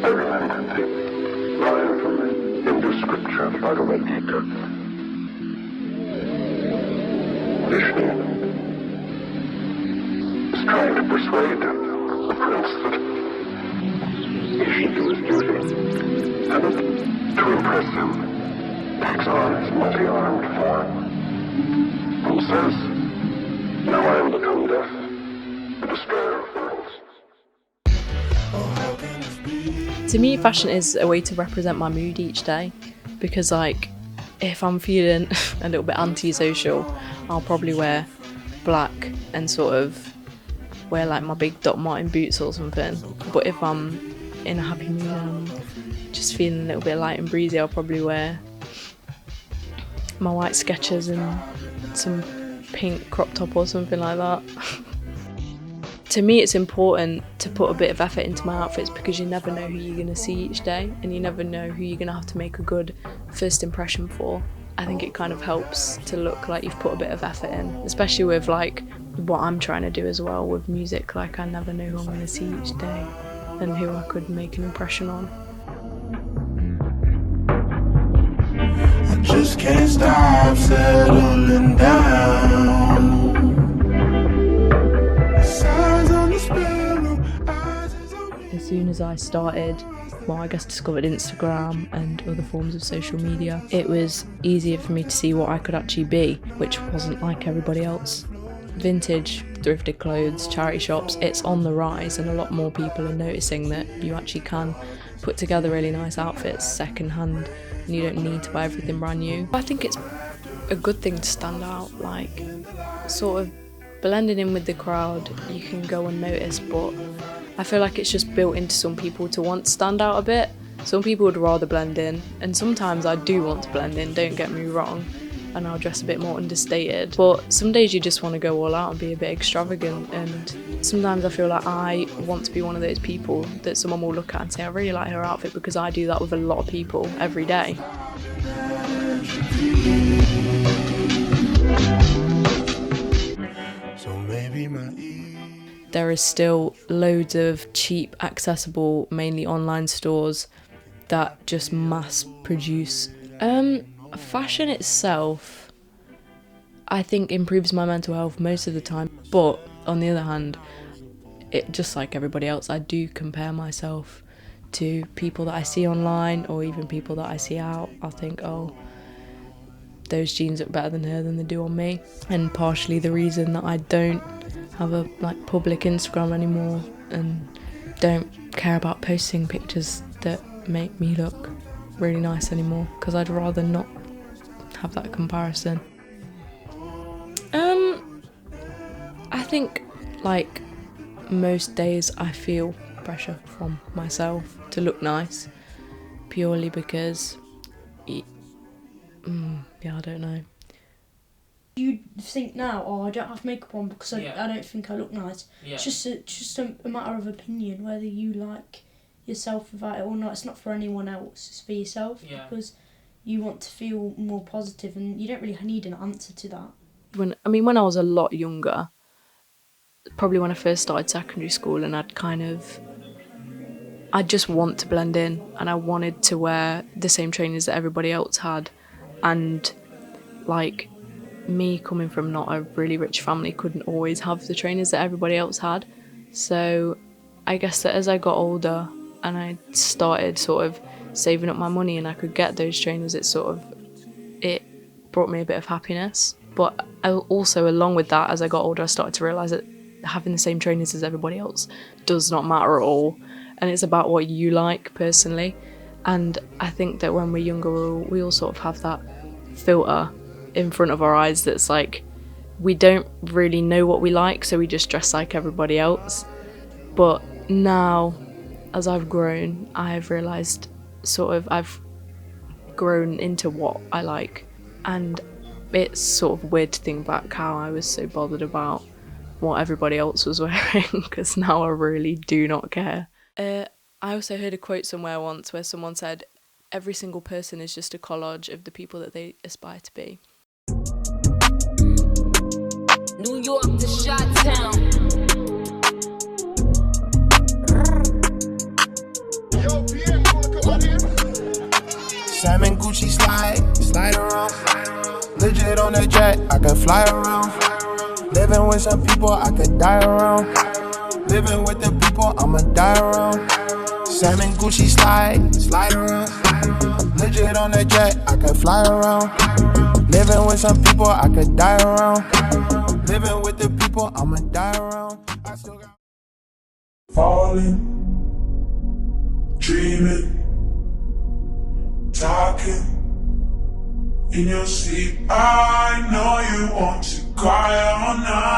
segmented, live into scripture fragmented. Vishnu is trying to persuade the prince that he should do his duty, and to impress him, takes on his multi-armed form, and says, "Now I am become death, the destroyer of worlds." To me, fashion is a way to represent my mood each day, because like, if I'm feeling a little bit antisocial, I'll probably wear black and sort of wear like my big Doc Marten boots or something. But if I'm in a happy mood and I'm just feeling a little bit light and breezy, I'll probably wear my white Skechers and some pink crop top or something like that. To me, it's important to put a bit of effort into my outfits, because you never know who you're going to see each day, and you never know who you're going to have to make a good first impression for. I think it kind of helps to look like you've put a bit of effort in, especially with like what I'm trying to do as well with music. Like, I never know who I'm going to see each day and who I could make an impression on. I just can't stop settling down. As soon as I started, well, I guess discovered Instagram and other forms of social media, it was easier for me to see what I could actually be, which wasn't like everybody else. Vintage, thrifted clothes, charity shops, it's on the rise, and a lot more people are noticing that you actually can put together really nice outfits second-hand, and you don't need to buy everything brand new. I think it's a good thing to stand out, like sort of blending in with the crowd. You can go unnoticed, but I feel like it's just built into some people to want to stand out a bit. Some people would rather blend in, and sometimes I do want to blend in, don't get me wrong, and I'll dress a bit more understated. But some days you just want to go all out and be a bit extravagant, and sometimes I feel like I want to be one of those people that someone will look at and say, "I really like her outfit," because I do that with a lot of people every day. There is still loads of cheap, accessible, mainly online stores that just mass produce. Fashion itself, I think, improves my mental health most of the time. But on the other hand, it just like everybody else, I do compare myself to people that I see online or even people that I see out. I'll think, oh, those jeans look better than her than they do on me. And partially the reason that I don't have a like public Instagram anymore and don't care about posting pictures that make me look really nice anymore, because I'd rather not have that comparison. I think like most days I feel pressure from myself to look nice, purely because I don't know. You think now, oh, I don't have makeup on because I don't think I look nice. Yeah. It's just a matter of opinion, whether you like yourself without it or not. It's not for anyone else, it's for yourself, because you want to feel more positive, and you don't really need an answer to that. When I was a lot younger, probably when I first started secondary school, and I just want to blend in, and I wanted to wear the same trainers that everybody else had, and like, me coming from not a really rich family couldn't always have the trainers that everybody else had. So I guess that as I got older and I started sort of saving up my money and I could get those trainers, it brought me a bit of happiness. But also along with that, as I got older, I started to realise that having the same trainers as everybody else does not matter at all, and it's about what you like personally. And I think that when we're younger, we all sort of have that filter in front of our eyes that's like, we don't really know what we like, so we just dress like everybody else. But now, as I've grown, I've realised I've grown into what I like, and it's sort of weird to think back how I was so bothered about what everybody else was wearing, because now I really do not care. I also heard a quote somewhere once where someone said, every single person is just a collage of the people that they aspire to be. New York to Chi-Town. Salmon Gucci slide around. Legit on the jet, I could fly around. Living with some people, I could die around. Living with the people, I'ma die around. Salmon Gucci slide around. Legit on the jet, I could fly around. Living with some people, I could die around. Living with the people, I'ma die around. I still got falling, dreaming, talking in your sleep. I know you want to cry all night.